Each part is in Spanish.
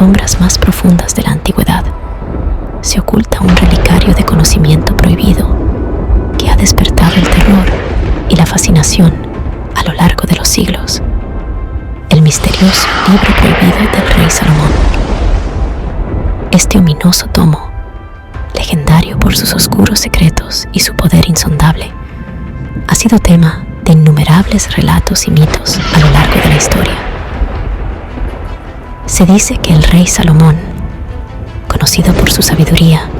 sombras más profundas de la antigüedad se oculta un relicario de conocimiento prohibido que ha despertado el terror y la fascinación a lo largo de los siglos. El misterioso libro prohibido del rey Salomón. Este ominoso tomo, legendario por sus oscuros secretos y su poder insondable, ha sido tema de innumerables relatos y mitos a lo largo de la historia. Se dice que el rey Salomón, conocido por su sabiduría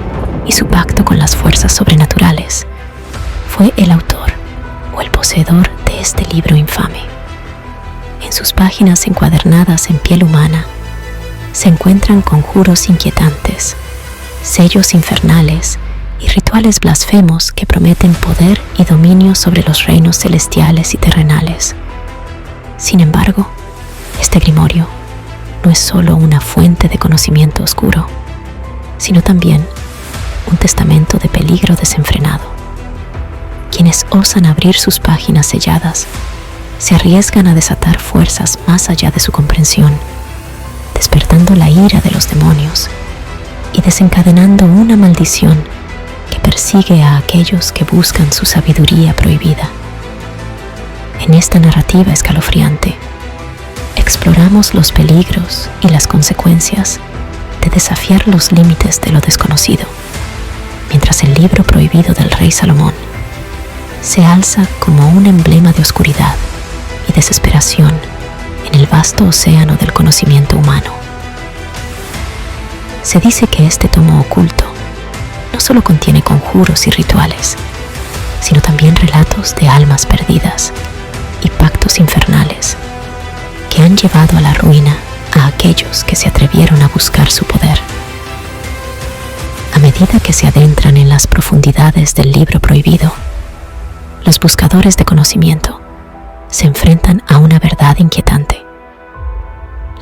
y su pacto con las fuerzas sobrenaturales, fue el autor o el poseedor de este libro infame. En sus páginas encuadernadas en piel humana se encuentran conjuros inquietantes, sellos infernales y rituales blasfemos que prometen poder y dominio sobre los reinos celestiales y terrenales. Sin embargo, este grimorio no es solo una fuente de conocimiento oscuro, sino también un testamento de peligro desenfrenado. Quienes osan abrir sus páginas selladas se arriesgan a desatar fuerzas más allá de su comprensión, despertando la ira de los demonios y desencadenando una maldición que persigue a aquellos que buscan su sabiduría prohibida. En esta narrativa escalofriante, exploramos los peligros y las consecuencias de desafiar los límites de lo desconocido, mientras el libro prohibido del rey Salomón se alza como un emblema de oscuridad y desesperación en el vasto océano del conocimiento humano. Se dice que este tomo oculto no solo contiene conjuros y rituales, sino también relatos de almas perdidas y pactos infernales que han llevado a la ruina a aquellos que se atrevieron a buscar su poder. A medida que se adentran en las profundidades del libro prohibido, los buscadores de conocimiento se enfrentan a una verdad inquietante.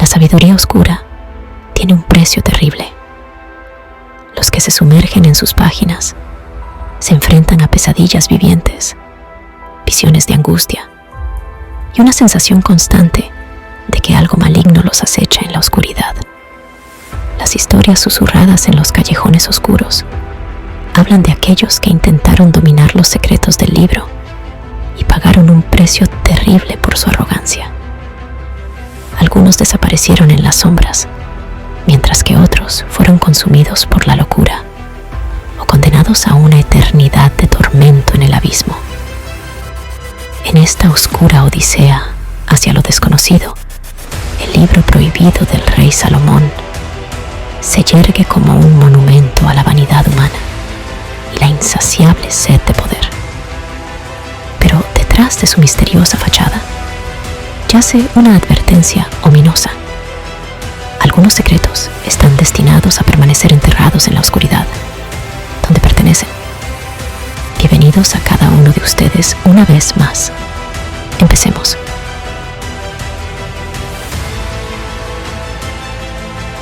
La sabiduría oscura tiene un precio terrible. Los que se sumergen en sus páginas se enfrentan a pesadillas vivientes, visiones de angustia y una sensación constante de que algo maligno los acecha en la oscuridad. Las historias susurradas en los callejones oscuros hablan de aquellos que intentaron dominar los secretos del libro y pagaron un precio terrible por su arrogancia. Algunos desaparecieron en las sombras, mientras que otros fueron consumidos por la locura o condenados a una eternidad de tormento en el abismo. En esta oscura odisea hacia lo desconocido, el libro prohibido del rey Salomón se yergue como un monumento a la vanidad humana y la insaciable sed de poder. Pero detrás de su misteriosa fachada yace una advertencia ominosa. Algunos secretos están destinados a permanecer enterrados en la oscuridad, donde pertenecen. Bienvenidos a cada uno de ustedes una vez más. Empecemos.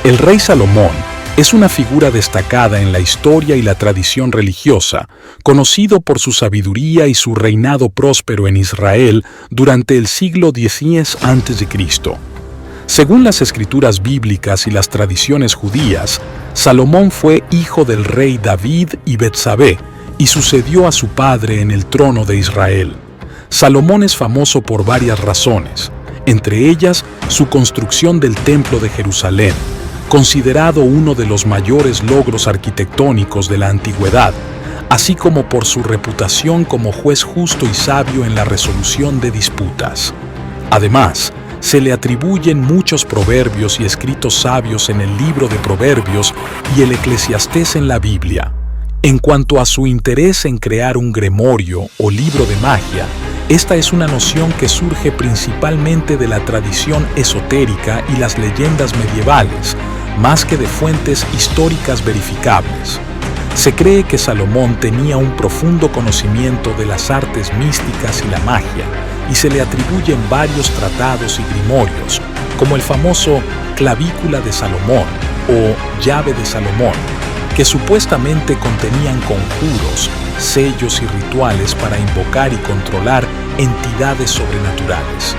El rey Salomón es una figura destacada en la historia y la tradición religiosa, conocido por su sabiduría y su reinado próspero en Israel durante el siglo X a.C. Según las escrituras bíblicas y las tradiciones judías, Salomón fue hijo del rey David y Betsabé y sucedió a su padre en el trono de Israel. Salomón es famoso por varias razones, entre ellas su construcción del Templo de Jerusalén, considerado uno de los mayores logros arquitectónicos de la antigüedad, así como por su reputación como juez justo y sabio en la resolución de disputas. Además, se le atribuyen muchos proverbios y escritos sabios en el libro de Proverbios y el Eclesiastés en la Biblia. En cuanto a su interés en crear un grimorio o libro de magia, esta es una noción que surge principalmente de la tradición esotérica y las leyendas medievales, más que de fuentes históricas verificables. Se cree que Salomón tenía un profundo conocimiento de las artes místicas y la magia, y se le atribuyen varios tratados y grimorios, como el famoso Clavícula de Salomón o Llave de Salomón, que supuestamente contenían conjuros, sellos y rituales para invocar y controlar entidades sobrenaturales.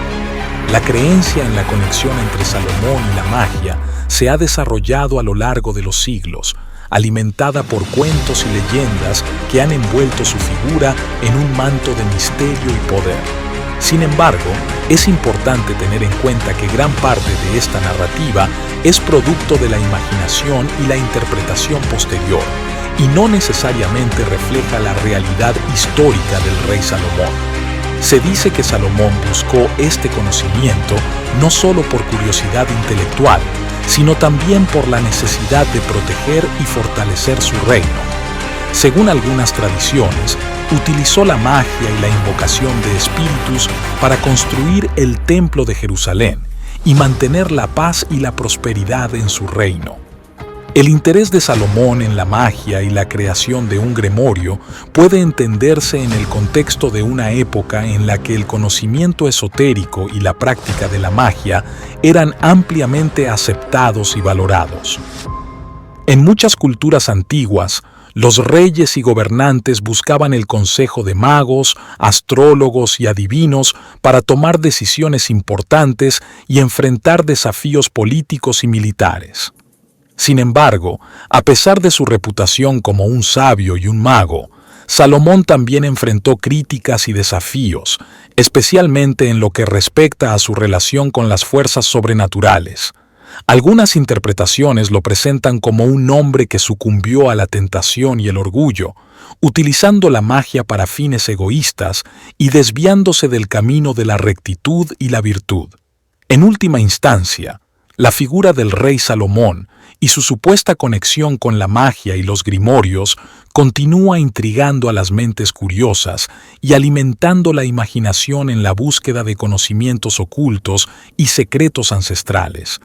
La creencia en la conexión entre Salomón y la magia se ha desarrollado a lo largo de los siglos, alimentada por cuentos y leyendas que han envuelto su figura en un manto de misterio y poder. Sin embargo, es importante tener en cuenta que gran parte de esta narrativa es producto de la imaginación y la interpretación posterior, y no necesariamente refleja la realidad histórica del rey Salomón. Se dice que Salomón buscó este conocimiento no solo por curiosidad intelectual, sino también por la necesidad de proteger y fortalecer su reino. Según algunas tradiciones, utilizó la magia y la invocación de espíritus para construir el Templo de Jerusalén y mantener la paz y la prosperidad en su reino. El interés de Salomón en la magia y la creación de un grimorio puede entenderse en el contexto de una época en la que el conocimiento esotérico y la práctica de la magia eran ampliamente aceptados y valorados. En muchas culturas antiguas, los reyes y gobernantes buscaban el consejo de magos, astrólogos y adivinos para tomar decisiones importantes y enfrentar desafíos políticos y militares. Sin embargo, a pesar de su reputación como un sabio y un mago, Salomón también enfrentó críticas y desafíos, especialmente en lo que respecta a su relación con las fuerzas sobrenaturales. Algunas interpretaciones lo presentan como un hombre que sucumbió a la tentación y el orgullo, utilizando la magia para fines egoístas y desviándose del camino de la rectitud y la virtud. En última instancia, la figura del rey Salomón y su supuesta conexión con la magia y los grimorios continúa intrigando a las mentes curiosas y alimentando la imaginación en la búsqueda de conocimientos ocultos y secretos ancestrales.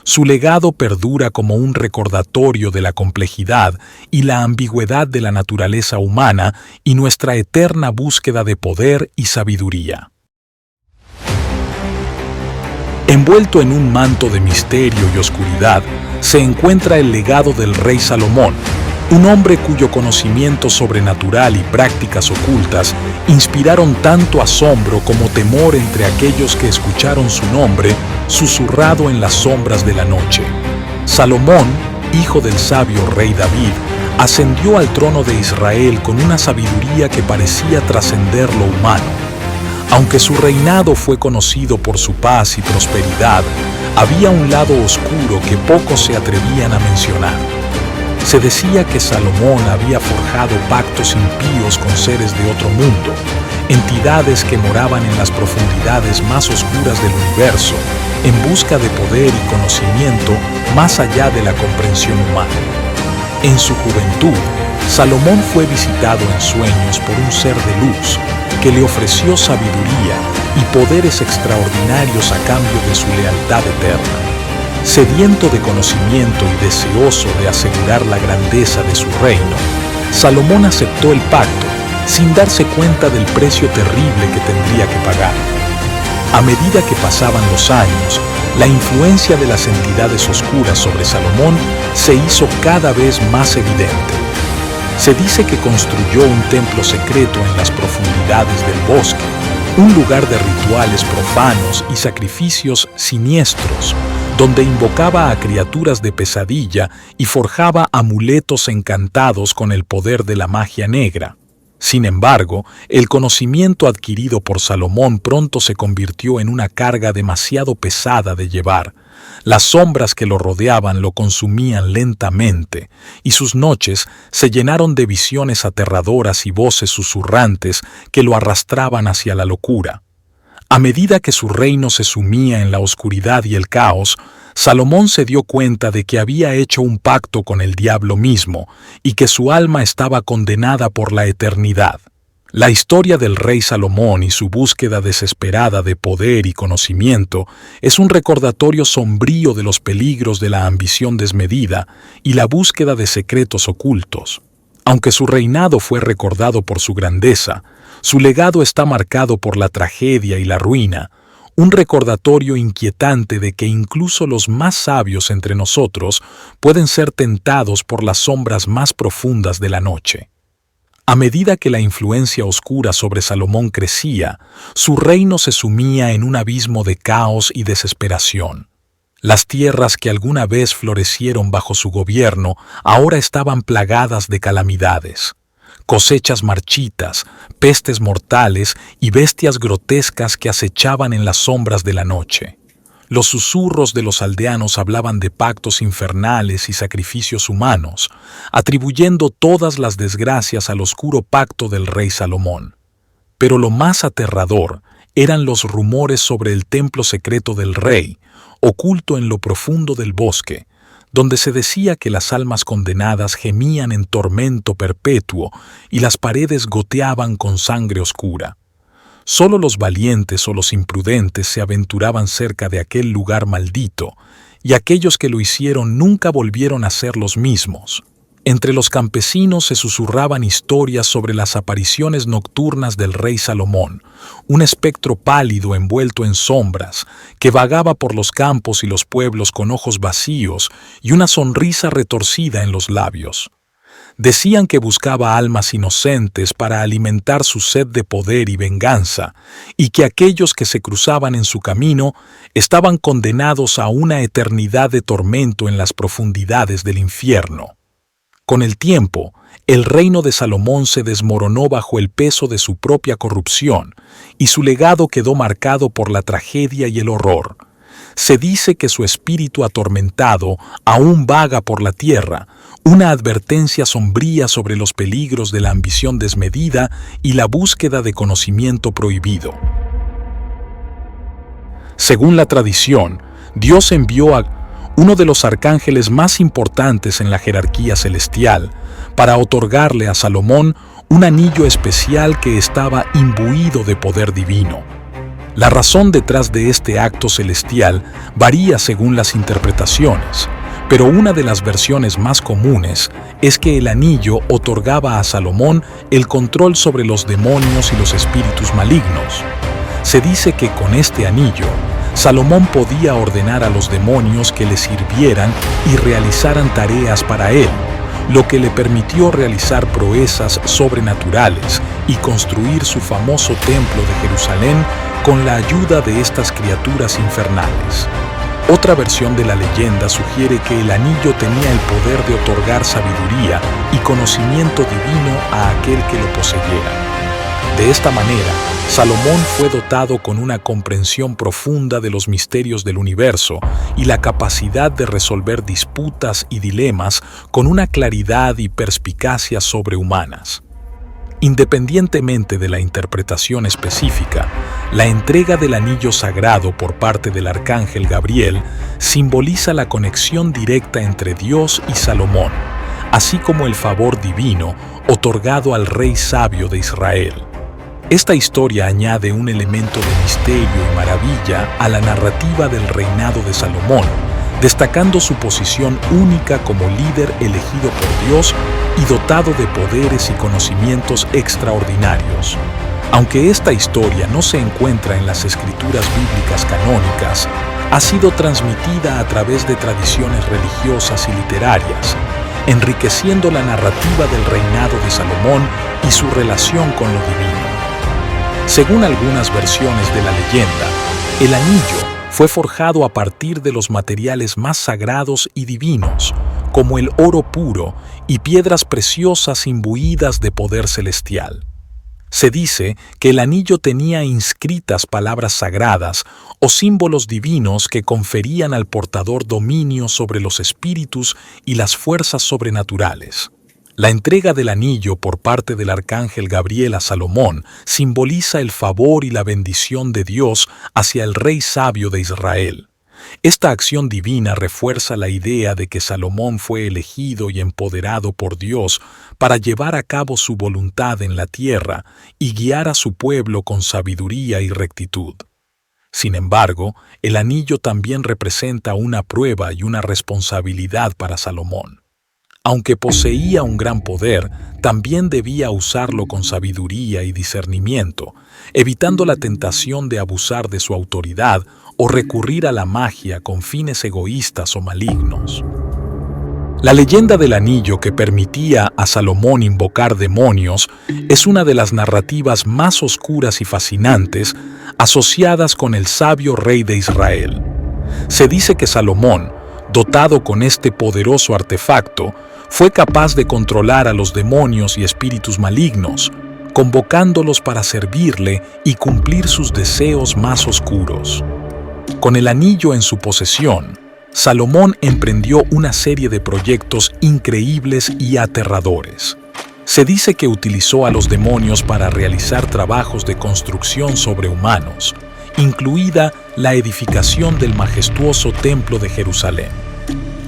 Su legado perdura como un recordatorio de la complejidad y la ambigüedad de la naturaleza humana y nuestra eterna búsqueda de poder y sabiduría. Envuelto en un manto de misterio y oscuridad, se encuentra el legado del rey Salomón, un hombre cuyo conocimiento sobrenatural y prácticas ocultas inspiraron tanto asombro como temor entre aquellos que escucharon su nombre susurrado en las sombras de la noche. Salomón, hijo del sabio rey David, ascendió al trono de Israel con una sabiduría que parecía trascender lo humano. Aunque su reinado fue conocido por su paz y prosperidad, había un lado oscuro que pocos se atrevían a mencionar. Se decía que Salomón había forjado pactos impíos con seres de otro mundo, entidades que moraban en las profundidades más oscuras del universo, en busca de poder y conocimiento más allá de la comprensión humana. En su juventud, Salomón fue visitado en sueños por un ser de luz que le ofreció sabiduría y poderes extraordinarios a cambio de su lealtad eterna. Sediento de conocimiento y deseoso de asegurar la grandeza de su reino, Salomón aceptó el pacto sin darse cuenta del precio terrible que tendría que pagar. A medida que pasaban los años, la influencia de las entidades oscuras sobre Salomón se hizo cada vez más evidente. Se dice que construyó un templo secreto en las profundidades del bosque, un lugar de rituales profanos y sacrificios siniestros, donde invocaba a criaturas de pesadilla y forjaba amuletos encantados con el poder de la magia negra. Sin embargo, el conocimiento adquirido por Salomón pronto se convirtió en una carga demasiado pesada de llevar. Las sombras que lo rodeaban lo consumían lentamente, y sus noches se llenaron de visiones aterradoras y voces susurrantes que lo arrastraban hacia la locura. A medida que su reino se sumía en la oscuridad y el caos, Salomón se dio cuenta de que había hecho un pacto con el diablo mismo y que su alma estaba condenada por la eternidad. La historia del rey Salomón y su búsqueda desesperada de poder y conocimiento es un recordatorio sombrío de los peligros de la ambición desmedida y la búsqueda de secretos ocultos. Aunque su reinado fue recordado por su grandeza, su legado está marcado por la tragedia y la ruina, un recordatorio inquietante de que incluso los más sabios entre nosotros pueden ser tentados por las sombras más profundas de la noche. A medida que la influencia oscura sobre Salomón crecía, su reino se sumía en un abismo de caos y desesperación. Las tierras que alguna vez florecieron bajo su gobierno ahora estaban plagadas de calamidades. Cosechas marchitas, pestes mortales y bestias grotescas que acechaban en las sombras de la noche. Los susurros de los aldeanos hablaban de pactos infernales y sacrificios humanos, atribuyendo todas las desgracias al oscuro pacto del rey Salomón. Pero lo más aterrador eran los rumores sobre el templo secreto del rey, oculto en lo profundo del bosque, donde se decía que las almas condenadas gemían en tormento perpetuo y las paredes goteaban con sangre oscura. Solo los valientes o los imprudentes se aventuraban cerca de aquel lugar maldito, y aquellos que lo hicieron nunca volvieron a ser los mismos. Entre los campesinos se susurraban historias sobre las apariciones nocturnas del rey Salomón, un espectro pálido envuelto en sombras, que vagaba por los campos y los pueblos con ojos vacíos y una sonrisa retorcida en los labios. Decían que buscaba almas inocentes para alimentar su sed de poder y venganza, y que aquellos que se cruzaban en su camino estaban condenados a una eternidad de tormento en las profundidades del infierno. Con el tiempo, el reino de Salomón se desmoronó bajo el peso de su propia corrupción, y su legado quedó marcado por la tragedia y el horror. Se dice que su espíritu atormentado aún vaga por la tierra, una advertencia sombría sobre los peligros de la ambición desmedida y la búsqueda de conocimiento prohibido. Según la tradición, Dios envió a uno de los arcángeles más importantes en la jerarquía celestial, para otorgarle a Salomón un anillo especial que estaba imbuido de poder divino. La razón detrás de este acto celestial varía según las interpretaciones, pero una de las versiones más comunes es que el anillo otorgaba a Salomón el control sobre los demonios y los espíritus malignos. Se dice que con este anillo, Salomón podía ordenar a los demonios que le sirvieran y realizaran tareas para él, lo que le permitió realizar proezas sobrenaturales y construir su famoso templo de Jerusalén con la ayuda de estas criaturas infernales. Otra versión de la leyenda sugiere que el anillo tenía el poder de otorgar sabiduría y conocimiento divino a aquel que lo poseyera. De esta manera, Salomón fue dotado con una comprensión profunda de los misterios del universo y la capacidad de resolver disputas y dilemas con una claridad y perspicacia sobrehumanas. Independientemente de la interpretación específica, la entrega del anillo sagrado por parte del arcángel Gabriel simboliza la conexión directa entre Dios y Salomón, así como el favor divino otorgado al rey sabio de Israel. Esta historia añade un elemento de misterio y maravilla a la narrativa del reinado de Salomón, destacando su posición única como líder elegido por Dios y dotado de poderes y conocimientos extraordinarios. Aunque esta historia no se encuentra en las escrituras bíblicas canónicas, ha sido transmitida a través de tradiciones religiosas y literarias, enriqueciendo la narrativa del reinado de Salomón y su relación con lo divino. Según algunas versiones de la leyenda, el anillo fue forjado a partir de los materiales más sagrados y divinos, como el oro puro y piedras preciosas imbuidas de poder celestial. Se dice que el anillo tenía inscritas palabras sagradas o símbolos divinos que conferían al portador dominio sobre los espíritus y las fuerzas sobrenaturales. La entrega del anillo por parte del arcángel Gabriel a Salomón simboliza el favor y la bendición de Dios hacia el rey sabio de Israel. Esta acción divina refuerza la idea de que Salomón fue elegido y empoderado por Dios para llevar a cabo su voluntad en la tierra y guiar a su pueblo con sabiduría y rectitud. Sin embargo, el anillo también representa una prueba y una responsabilidad para Salomón. Aunque poseía un gran poder, también debía usarlo con sabiduría y discernimiento, evitando la tentación de abusar de su autoridad o recurrir a la magia con fines egoístas o malignos. La leyenda del anillo que permitía a Salomón invocar demonios es una de las narrativas más oscuras y fascinantes asociadas con el sabio rey de Israel. Se dice que Salomón, dotado con este poderoso artefacto, fue capaz de controlar a los demonios y espíritus malignos, convocándolos para servirle y cumplir sus deseos más oscuros. Con el anillo en su posesión, Salomón emprendió una serie de proyectos increíbles y aterradores. Se dice que utilizó a los demonios para realizar trabajos de construcción sobrehumanos, incluida la edificación del majestuoso Templo de Jerusalén.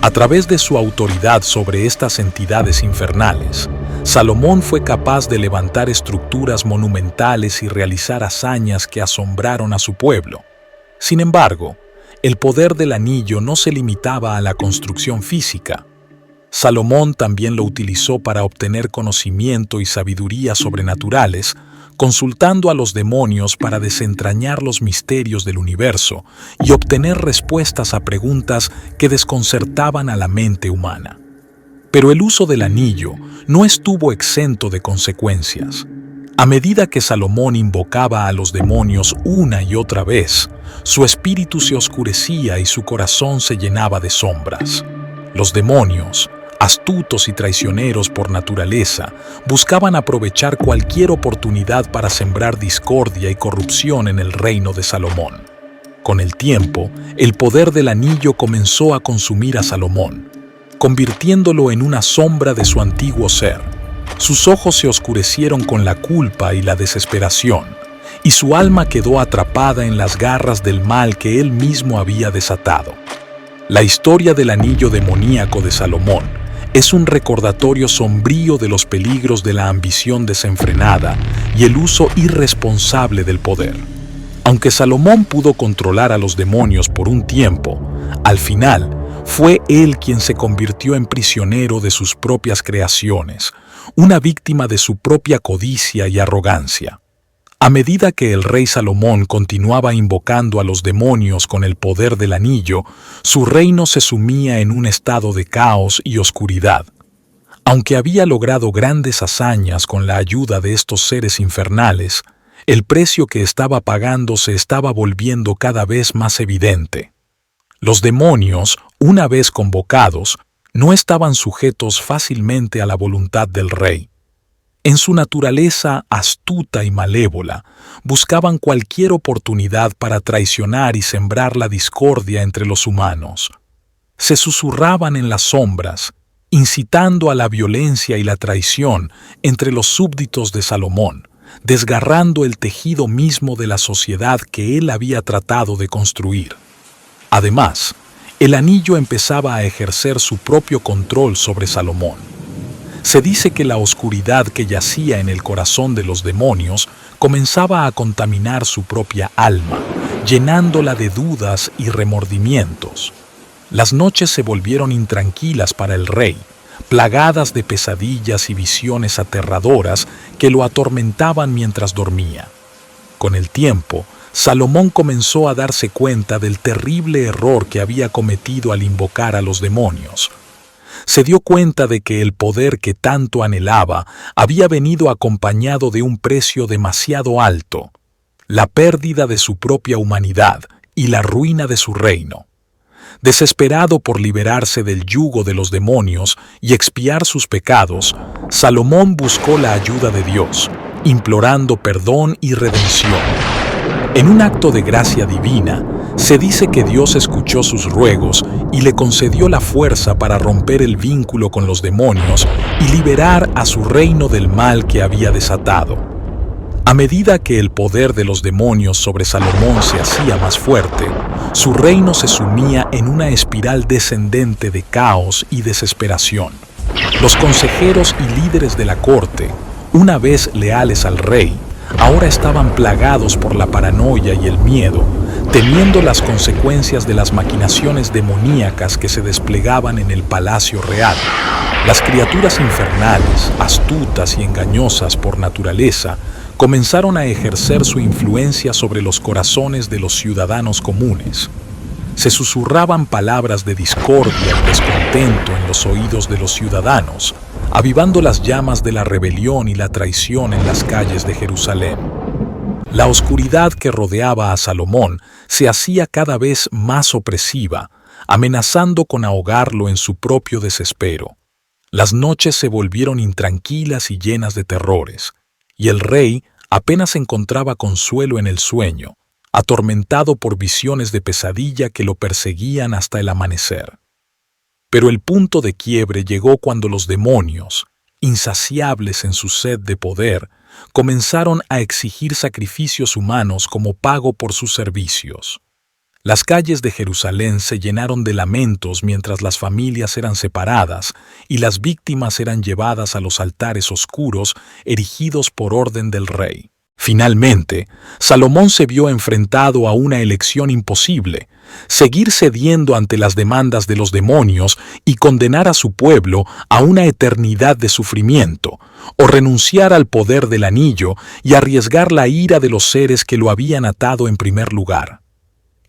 A través de su autoridad sobre estas entidades infernales, Salomón fue capaz de levantar estructuras monumentales y realizar hazañas que asombraron a su pueblo. Sin embargo, el poder del anillo no se limitaba a la construcción física. Salomón también lo utilizó para obtener conocimiento y sabiduría sobrenaturales, consultando a los demonios para desentrañar los misterios del universo y obtener respuestas a preguntas que desconcertaban a la mente humana. Pero el uso del anillo no estuvo exento de consecuencias. A medida que Salomón invocaba a los demonios una y otra vez, su espíritu se oscurecía y su corazón se llenaba de sombras. Los demonios, astutos y traicioneros por naturaleza, buscaban aprovechar cualquier oportunidad para sembrar discordia y corrupción en el reino de Salomón. Con el tiempo, el poder del anillo comenzó a consumir a Salomón, convirtiéndolo en una sombra de su antiguo ser. Sus ojos se oscurecieron con la culpa y la desesperación, y su alma quedó atrapada en las garras del mal que él mismo había desatado. La historia del anillo demoníaco de Salomón es un recordatorio sombrío de los peligros de la ambición desenfrenada y el uso irresponsable del poder. Aunque Salomón pudo controlar a los demonios por un tiempo, al final fue él quien se convirtió en prisionero de sus propias creaciones, una víctima de su propia codicia y arrogancia. A medida que el rey Salomón continuaba invocando a los demonios con el poder del anillo, su reino se sumía en un estado de caos y oscuridad. Aunque había logrado grandes hazañas con la ayuda de estos seres infernales, el precio que estaba pagando se estaba volviendo cada vez más evidente. Los demonios, una vez convocados, no estaban sujetos fácilmente a la voluntad del rey. En su naturaleza astuta y malévola, buscaban cualquier oportunidad para traicionar y sembrar la discordia entre los humanos. Se susurraban en las sombras, incitando a la violencia y la traición entre los súbditos de Salomón, desgarrando el tejido mismo de la sociedad que él había tratado de construir. Además, el anillo empezaba a ejercer su propio control sobre Salomón. Se dice que la oscuridad que yacía en el corazón de los demonios comenzaba a contaminar su propia alma, llenándola de dudas y remordimientos. Las noches se volvieron intranquilas para el rey, plagadas de pesadillas y visiones aterradoras que lo atormentaban mientras dormía. Con el tiempo, Salomón comenzó a darse cuenta del terrible error que había cometido al invocar a los demonios. Se dio cuenta de que el poder que tanto anhelaba había venido acompañado de un precio demasiado alto, la pérdida de su propia humanidad y la ruina de su reino. Desesperado por liberarse del yugo de los demonios y expiar sus pecados, Salomón buscó la ayuda de Dios, implorando perdón y redención. En un acto de gracia divina, se dice que Dios escuchó sus ruegos y le concedió la fuerza para romper el vínculo con los demonios y liberar a su reino del mal que había desatado. A medida que el poder de los demonios sobre Salomón se hacía más fuerte, su reino se sumía en una espiral descendente de caos y desesperación. Los consejeros y líderes de la corte, una vez leales al rey, ahora estaban plagados por la paranoia y el miedo, temiendo las consecuencias de las maquinaciones demoníacas que se desplegaban en el palacio real. Las criaturas infernales, astutas y engañosas por naturaleza, comenzaron a ejercer su influencia sobre los corazones de los ciudadanos comunes. Se susurraban palabras de discordia y descontento en los oídos de los ciudadanos, avivando las llamas de la rebelión y la traición en las calles de Jerusalén. La oscuridad que rodeaba a Salomón se hacía cada vez más opresiva, amenazando con ahogarlo en su propio desespero. Las noches se volvieron intranquilas y llenas de terrores, y el rey apenas encontraba consuelo en el sueño, atormentado por visiones de pesadilla que lo perseguían hasta el amanecer. Pero el punto de quiebre llegó cuando los demonios, insaciables en su sed de poder, comenzaron a exigir sacrificios humanos como pago por sus servicios. Las calles de Jerusalén se llenaron de lamentos mientras las familias eran separadas y las víctimas eran llevadas a los altares oscuros erigidos por orden del rey. Finalmente, Salomón se vio enfrentado a una elección imposible: seguir cediendo ante las demandas de los demonios y condenar a su pueblo a una eternidad de sufrimiento, o renunciar al poder del anillo y arriesgar la ira de los seres que lo habían atado en primer lugar.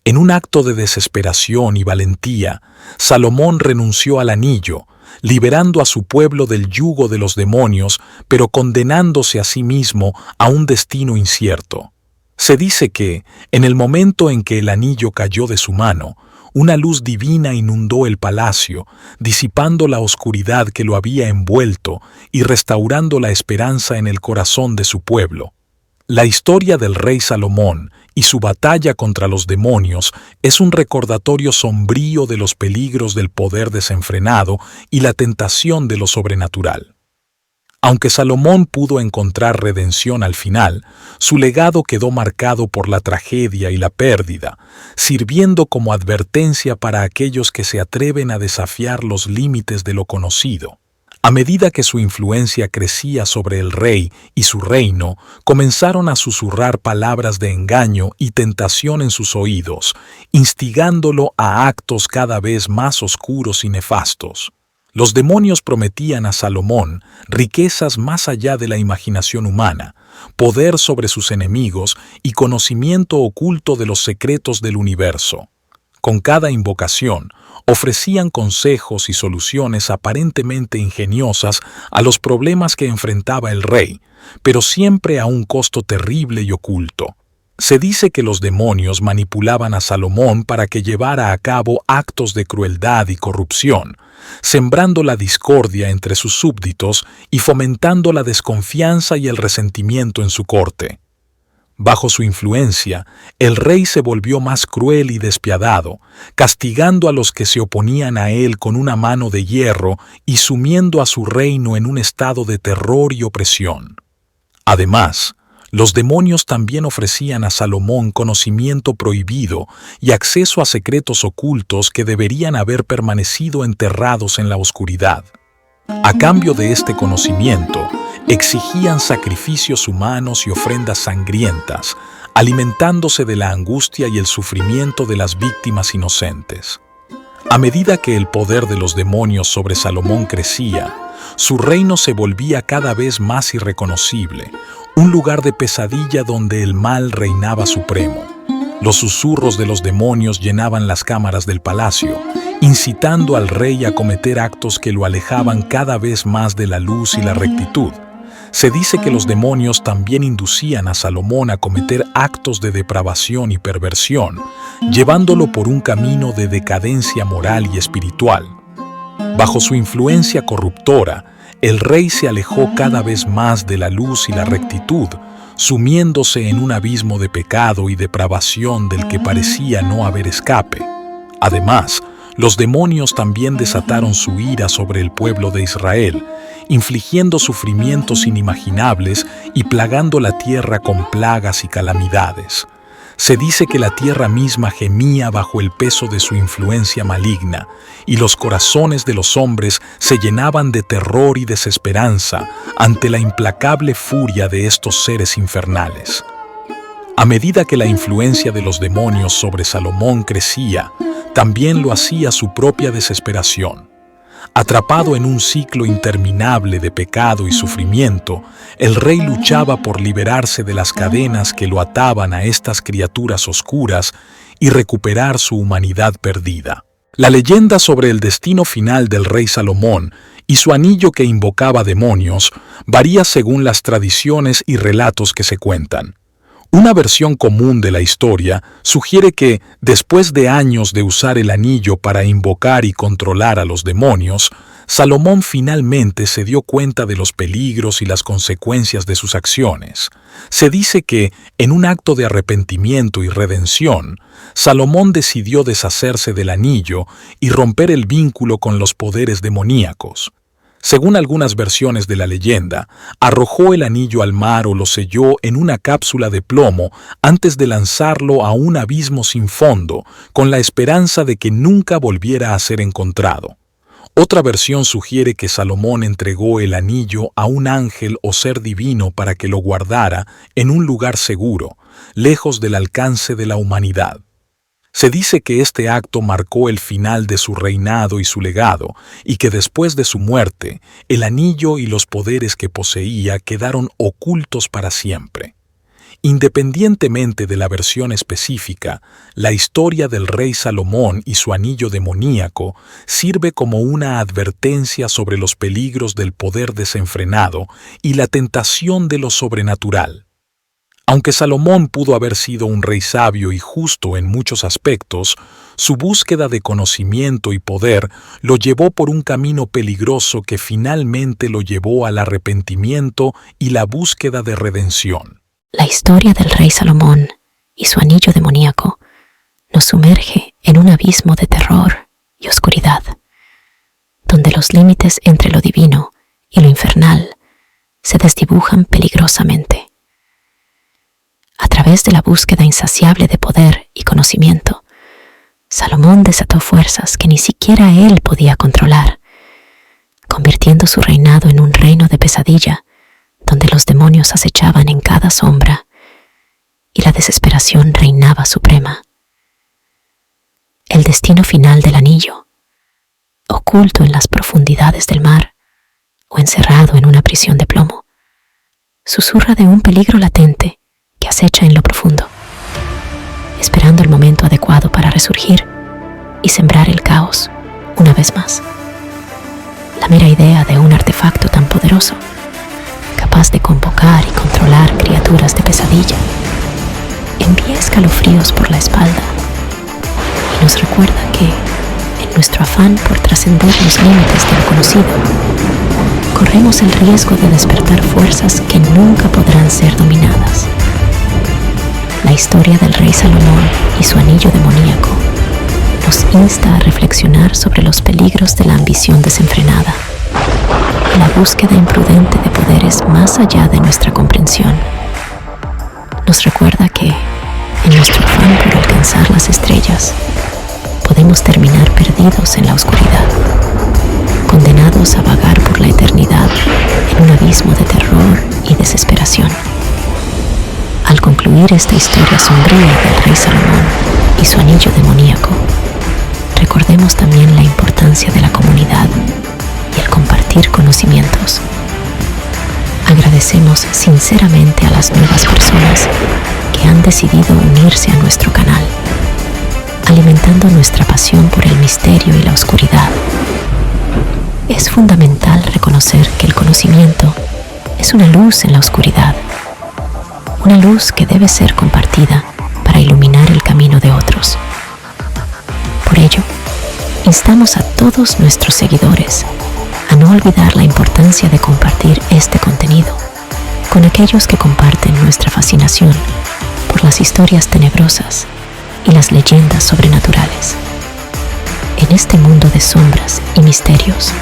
En un acto de desesperación y valentía, Salomón renunció al anillo, liberando a su pueblo del yugo de los demonios, pero condenándose a sí mismo a un destino incierto. Se dice que, en el momento en que el anillo cayó de su mano, una luz divina inundó el palacio, disipando la oscuridad que lo había envuelto y restaurando la esperanza en el corazón de su pueblo. La historia del rey Salomón y su batalla contra los demonios es un recordatorio sombrío de los peligros del poder desenfrenado y la tentación de lo sobrenatural. Aunque Salomón pudo encontrar redención al final, su legado quedó marcado por la tragedia y la pérdida, sirviendo como advertencia para aquellos que se atreven a desafiar los límites de lo conocido. A medida que su influencia crecía sobre el rey y su reino, comenzaron a susurrar palabras de engaño y tentación en sus oídos, instigándolo a actos cada vez más oscuros y nefastos. Los demonios prometían a Salomón riquezas más allá de la imaginación humana, poder sobre sus enemigos y conocimiento oculto de los secretos del universo. Con cada invocación, ofrecían consejos y soluciones aparentemente ingeniosas a los problemas que enfrentaba el rey, pero siempre a un costo terrible y oculto. Se dice que los demonios manipulaban a Salomón para que llevara a cabo actos de crueldad y corrupción, sembrando la discordia entre sus súbditos y fomentando la desconfianza y el resentimiento en su corte. Bajo su influencia, el rey se volvió más cruel y despiadado, castigando a los que se oponían a él con una mano de hierro y sumiendo a su reino en un estado de terror y opresión. Además, los demonios también ofrecían a Salomón conocimiento prohibido y acceso a secretos ocultos que deberían haber permanecido enterrados en la oscuridad. A cambio de este conocimiento, exigían sacrificios humanos y ofrendas sangrientas, alimentándose de la angustia y el sufrimiento de las víctimas inocentes. A medida que el poder de los demonios sobre Salomón crecía, su reino se volvía cada vez más irreconocible, un lugar de pesadilla donde el mal reinaba supremo. Los susurros de los demonios llenaban las cámaras del palacio, incitando al rey a cometer actos que lo alejaban cada vez más de la luz y la rectitud. Se dice que los demonios también inducían a Salomón a cometer actos de depravación y perversión, llevándolo por un camino de decadencia moral y espiritual. Bajo su influencia corruptora, el rey se alejó cada vez más de la luz y la rectitud, sumiéndose en un abismo de pecado y depravación del que parecía no haber escape. Además, los demonios también desataron su ira sobre el pueblo de Israel, infligiendo sufrimientos inimaginables y plagando la tierra con plagas y calamidades. Se dice que la tierra misma gemía bajo el peso de su influencia maligna, y los corazones de los hombres se llenaban de terror y desesperanza ante la implacable furia de estos seres infernales. A medida que la influencia de los demonios sobre Salomón crecía, también lo hacía su propia desesperación. Atrapado en un ciclo interminable de pecado y sufrimiento, el rey luchaba por liberarse de las cadenas que lo ataban a estas criaturas oscuras y recuperar su humanidad perdida. La leyenda sobre el destino final del rey Salomón y su anillo que invocaba demonios varía según las tradiciones y relatos que se cuentan. Una versión común de la historia sugiere que, después de años de usar el anillo para invocar y controlar a los demonios, Salomón finalmente se dio cuenta de los peligros y las consecuencias de sus acciones. Se dice que, en un acto de arrepentimiento y redención, Salomón decidió deshacerse del anillo y romper el vínculo con los poderes demoníacos. Según algunas versiones de la leyenda, arrojó el anillo al mar o lo selló en una cápsula de plomo antes de lanzarlo a un abismo sin fondo, con la esperanza de que nunca volviera a ser encontrado. Otra versión sugiere que Salomón entregó el anillo a un ángel o ser divino para que lo guardara en un lugar seguro, lejos del alcance de la humanidad. Se dice que este acto marcó el final de su reinado y su legado, y que después de su muerte, el anillo y los poderes que poseía quedaron ocultos para siempre. Independientemente de la versión específica, la historia del rey Salomón y su anillo demoníaco sirve como una advertencia sobre los peligros del poder desenfrenado y la tentación de lo sobrenatural. Aunque Salomón pudo haber sido un rey sabio y justo en muchos aspectos, su búsqueda de conocimiento y poder lo llevó por un camino peligroso que finalmente lo llevó al arrepentimiento y la búsqueda de redención. La historia del rey Salomón y su anillo demoníaco nos sumerge en un abismo de terror y oscuridad, donde los límites entre lo divino y lo infernal se desdibujan peligrosamente. A través de la búsqueda insaciable de poder y conocimiento, Salomón desató fuerzas que ni siquiera él podía controlar, convirtiendo su reinado en un reino de pesadilla, donde los demonios acechaban en cada sombra y la desesperación reinaba suprema. El destino final del anillo, oculto en las profundidades del mar o encerrado en una prisión de plomo, susurra de un peligro latente que acecha en lo profundo, esperando el momento adecuado para resurgir y sembrar el caos una vez más. La mera idea de un artefacto tan poderoso, capaz de convocar y controlar criaturas de pesadilla, envía escalofríos por la espalda y nos recuerda que, en nuestro afán por trascender los límites de lo conocido, corremos el riesgo de despertar fuerzas que nunca podrán ser dominadas. La historia del rey Salomón y su anillo demoníaco nos insta a reflexionar sobre los peligros de la ambición desenfrenada y la búsqueda imprudente de poderes más allá de nuestra comprensión. Nos recuerda que, en nuestro afán por alcanzar las estrellas, podemos terminar perdidos en la oscuridad, condenados a vagar por la eternidad en un abismo de terror y desesperación. Al concluir esta historia sombría del rey Salomón y su anillo demoníaco, recordemos también la importancia de la comunidad y el compartir conocimientos. Agradecemos sinceramente a las nuevas personas que han decidido unirse a nuestro canal, alimentando nuestra pasión por el misterio y la oscuridad. Es fundamental reconocer que el conocimiento es una luz en la oscuridad, una luz que debe ser compartida para iluminar el camino de otros. Por ello, instamos a todos nuestros seguidores a no olvidar la importancia de compartir este contenido con aquellos que comparten nuestra fascinación por las historias tenebrosas y las leyendas sobrenaturales. En este mundo de sombras y misterios,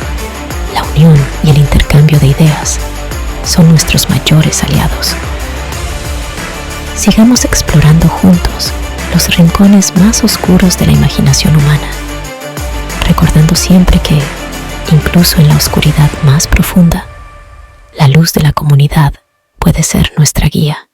la unión y el intercambio de ideas son nuestros mayores aliados. Sigamos explorando juntos los rincones más oscuros de la imaginación humana, recordando siempre que, incluso en la oscuridad más profunda, la luz de la comunidad puede ser nuestra guía.